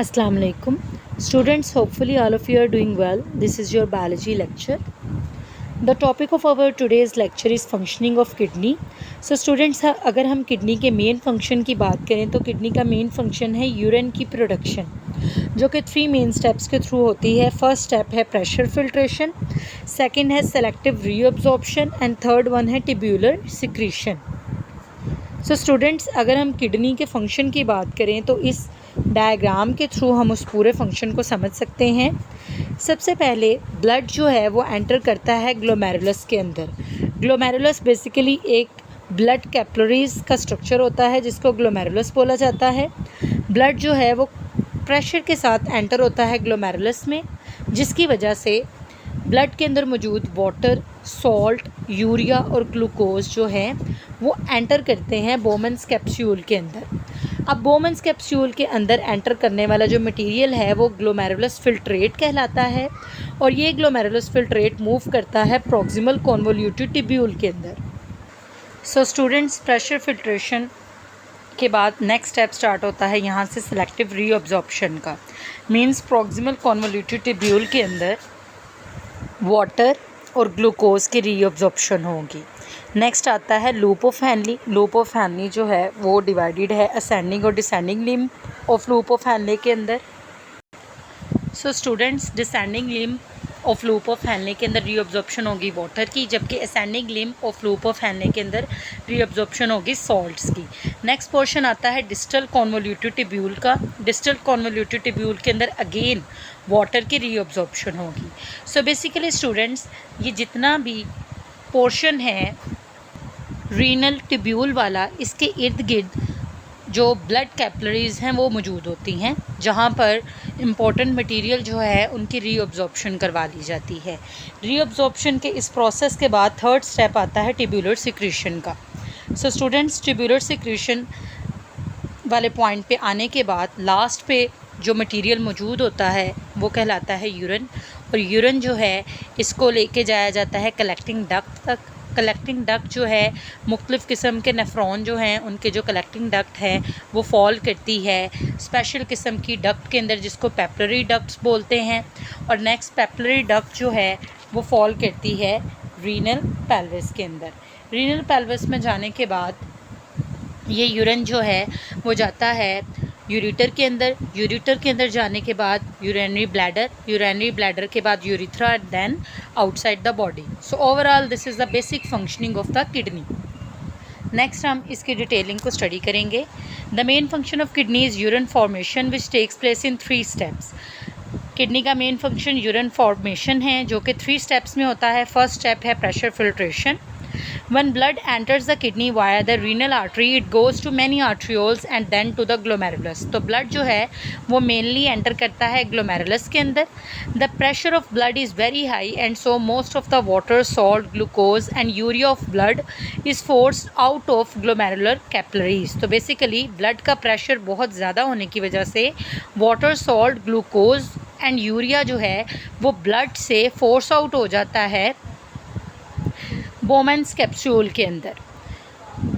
Assalamu alaikum. Students, hopefully all of you are doing well. This is your biology lecture. The topic of our today's lecture is functioning of kidney. So students, अगर हम kidney के main function की बात करें तो kidney का main function है urine की प्रोडक्शन, जो कि 3 मेन स्टेप्स के थ्रू होती है. फर्स्ट स्टेप है प्रेशर फिल्ट्रेशन, सेकंड है selective reabsorption and third one है ट्यूब्यूलर सिक्रीशन. सो स्टूडेंट्स, अगर हम किडनी के फंक्शन की बात करें तो इस डायग्राम के थ्रू हम उस पूरे फंक्शन को समझ सकते हैं. सबसे पहले ब्लड जो है वो एंटर करता है ग्लोमेरुलस के अंदर. ग्लोमेरुलस बेसिकली एक ब्लड कैपिलरीज का स्ट्रक्चर होता है जिसको ग्लोमेरुलस बोला जाता है. ब्लड जो है वो प्रेशर के साथ एंटर होता है ग्लोमेरुलस में, जिसकी वजह से ब्लड के अंदर मौजूद वाटर, सॉल्ट, यूरिया और ग्लूकोज जो है वो एंटर करते हैं बोमन्स कैप्सूल के अंदर. अब बोमन्स कैप्सूल के अंदर एंटर करने वाला जो मटेरियल है वो ग्लोमेरुलस फिल्ट्रेट कहलाता है, और ये ग्लोमेरुलस फिल्ट्रेट मूव करता है प्रॉक्सिमल कॉन्वोल्यूटेड ट्यूब्यूल के अंदर. सो स्टूडेंट्स, प्रेशर फिल्ट्रेशन के बाद नेक्स्ट स्टेप स्टार्ट होता है यहाँ से सेलेक्टिव रीअब्जॉर्प्शन का. मीन्स प्रॉक्सिमल कॉन्वोल्यूटेड ट्यूब्यूल के अंदर वाटर और ग्लूकोज की रीअब्जॉर्प्शन होगी. नेक्स्ट आता है loop of Henle. Loop of Henle जो है वो डिवाइडेड है असेंडिंग और descending limb of loop of Henle के अंदर. So students, descending limb of loop of Henle के अंदर रीअब्जॉर्प्शन होगी वाटर की, जबकि ascending limb of loop of Henle के अंदर रीअब्जॉर्प्शन होगी सॉल्ट्स की. नेक्स्ट पोर्शन आता है डिस्टल कॉन्वोल्यूटेड ट्यूब्यूल का. डिस्टल कॉन्वोल्यूटेड ट्यूब्यूल के अंदर अगेन वाटर की रीअब्जॉर्प्शन होगी. सो बेसिकली स्टूडेंट्स, ये जितना भी पोर्शन है रीनल ट्यूब्यूल वाला, इसके इर्द गिर्द जो ब्लड कैपिलरीज हैं वो मौजूद होती हैं, जहाँ पर इम्पोर्टेंट मटेरियल जो है उनकी रीअब्जॉर्प्शन करवा ली जाती है. रीअब्जॉर्प्शन के इस प्रोसेस के बाद थर्ड स्टेप आता है ट्यूब्यूलर सिक्रीशन का. सो स्टूडेंट्स, ट्यूब्यूलर सिक्रीशन वाले पॉइंट पे आने के बाद लास्ट पे जो मटेरियल मौजूद होता है वो कहलाता है यूरिन, और यूरिन जो है इसको लेके जाया जाता है कलेक्टिंग डक्ट तक. कलेक्टिंग डक्ट जो है मुख्तलिफ़ किस्म के नेफ्रॉन जो हैं उनके जो कलेक्टिंग डक्ट है वो फॉल करती है स्पेशल किस्म की डक्ट के अंदर, जिसको पेपलरी डक्ट्स बोलते हैं. और नेक्स्ट पेपलरी डक्ट जो है वो फॉल करती है रीनल पेल्विस के अंदर. रीनल पेल्विस में जाने के बाद ये यूरिन जो है वो जाता है यूरेटर के अंदर. यूरेटर के अंदर जाने के बाद यूरिनरी ब्लैडर, यूरिनरी ब्लैडर के बाद urethra, then outside the body. So overall this is the basic functioning of the kidney. Next हम इसकी डिटेलिंग को स्टडी करेंगे. The main function of kidney is urine formation which takes place in 3 steps. Kidney का main function urine formation है जो कि 3 steps में होता है. फर्स्ट स्टेप है pressure filtration. When blood enters the kidney via the renal artery, it goes to many arterioles and then to the glomerulus. तो blood जो है वो mainly enter करता है glomerulus के अंदर. The pressure of blood is very high and so most of the water, salt, glucose and urea of blood is forced out of glomerular capillaries. तो basically blood का pressure बहुत ज़्यादा होने की वजह से water, salt, glucose and urea जो है वो blood से force out हो जाता है बोमन्स कैप्सूल के अंदर.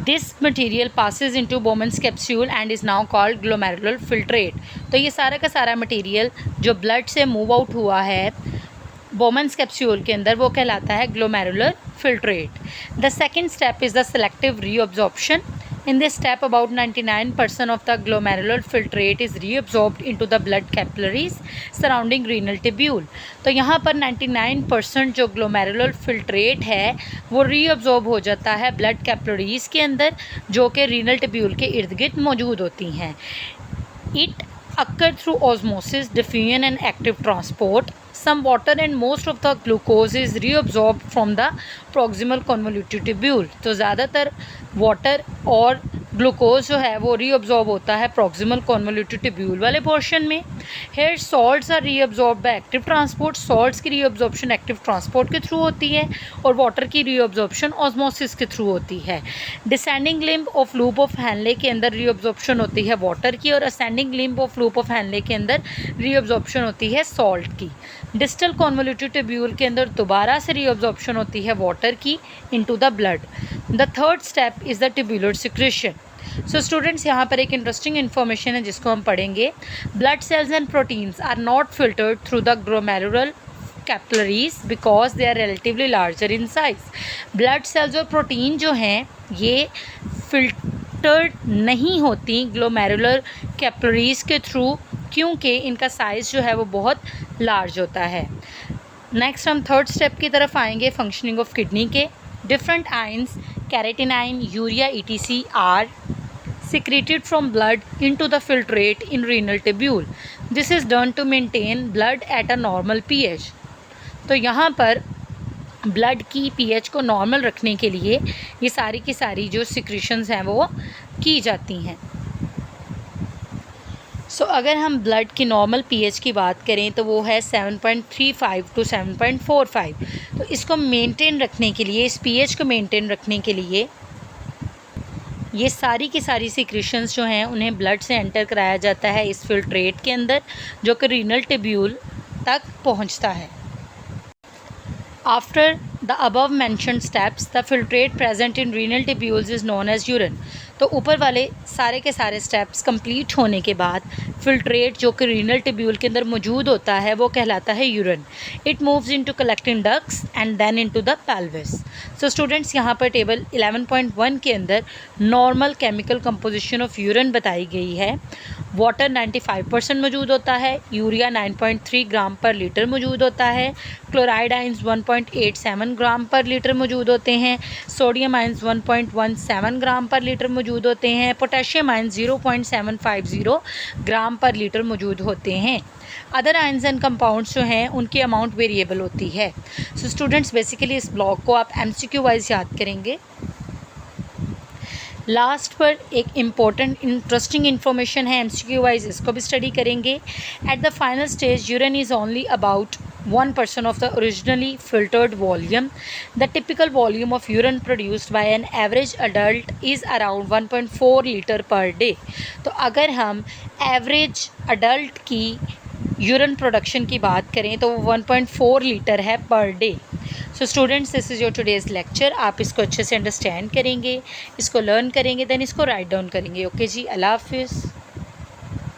This material passes into Bowman's capsule and is now called glomerular filtrate. तो ये सारा का सारा मटेरियल जो ब्लड से मूव आउट हुआ है बोमन्स कैप्सूल के अंदर वो कहलाता है glomerular filtrate. The second step is the selective reabsorption. In this step, about 99% of the glomerular filtrate is reabsorbed into the blood capillaries surrounding renal tubule. तो यहाँ पर 99% जो glomerular filtrate है वो reabsorb हो जाता है blood capillaries के अंदर, जो कि renal tubule के इर्द गिर्द मौजूद होती हैं. It occur through osmosis, diffusion and active transport. Some water and most of the glucose is reabsorbed from the proximal convoluted tubule. तो ज़्यादातर वाटर और ग्लूकोज जो है वो रीअब्जॉर्ब होता है प्रॉक्सिमल कॉन्वोल्यूटेड ट्यूब्यूल वाले पोर्शन में. Here salts are reabsorb by active transport. Salts की रीअब्जॉर्प्शन एक्टिव ट्रांसपोर्ट के थ्रू होती है और वाटर की रीअब्जॉर्प्शन ऑस्मोसिस के थ्रू होती है. Descending limb of loop of Henle के अंदर रीअब्जॉर्प्शन होती है वाटर की, और ascending limb of loop of Henle के अंदर रीअब्जॉर्प्शन होती है सॉल्ट की. डिस्टल कॉन्वोल्यूटेड ट्यूब्यूल के अंदर दोबारा से रीअब्जॉर्प्शन होती है वाटर की into the blood. The third step is the tubular secretion. So students यहाँ पर एक इंटरेस्टिंग इन्फॉर्मेशन है जिसको हम पढ़ेंगे. Blood cells and proteins are not filtered through the glomerular capillaries because they are relatively larger in size. Blood cells और protein जो हैं ये फिल्टर्ड नहीं होती ग्लोमेरुलर कैपिलरीज के थ्रू, क्योंकि इनका साइज़ जो है वो बहुत लार्ज होता है. नेक्स्ट हम थर्ड स्टेप की तरफ आएंगे फंक्शनिंग ऑफ किडनी के. Different ions creatinine, urea etc are secreted from blood into the filtrate in renal tubule. This is done to maintain blood at a normal pH. तो यहाँ पर blood की pH को normal रखने के लिए ये सारी की सारी जो सिक्रीशंस हैं वो की जाती हैं. सो अगर हम ब्लड की नॉर्मल pH की बात करें तो वो है 7.35 टू 7.45. तो इसको मेंटेन रखने के लिए, इस pH को मेंटेन रखने के लिए ये सारी की सारी सिक्रीशंस जो हैं उन्हें ब्लड से एंटर कराया जाता है इस फिल्ट्रेट के अंदर, जो कि रीनल ट्यूब्यूल तक पहुंचता है. After the above mentioned steps the filtrate present in renal tubules is known as urine. तो ऊपर वाले सारे के सारे स्टेप्स कंप्लीट होने के बाद फिल्ट्रेट जो कि रीनल ट्यूब्यूल के अंदर मौजूद होता है वो कहलाता है urine. It moves into collecting ducts and then into the pelvis. So students यहाँ पर टेबल 11.1 के अंदर normal chemical composition of urine बताई गई है. वाटर 95% मौजूद होता है, यूरिया 9.3 ग्राम पर लीटर मौजूद होता है, क्लोराइड आइंस 1.87 ग्राम पर लीटर मौजूद होते हैं, सोडियम आइंस 1.17 ग्राम पर लीटर मौजूद होते हैं, पोटेशियम आइंस 0.750 ग्राम पर लीटर मौजूद होते हैं. अदर आयंस एंड कंपाउंड्स जो हैं उनकी अमाउंट वेरिएबल होती है. सो स्टूडेंट्स बेसिकली इस ब्लॉक को आप MCQ वाइज याद करेंगे. लास्ट पर एक इम्पॉर्टेंट इंटरेस्टिंग इन्फॉर्मेशन है, MCQ वाइज इसको भी स्टडी करेंगे. At the final stage urine is only about 1% of the originally filtered volume. The typical volume of urine produced by an average adult is around 1.4 litre per day. तो अगर हम average adult की urine production की बात करें तो वो 1.4 litre है per day. So students this is your today's lecture. आप इसको अच्छे से अंडरस्टैंड करेंगे, इसको लर्न करेंगे, देन इसको राइट डाउन करेंगे. ओके जी, अल्लाह हाफिज़.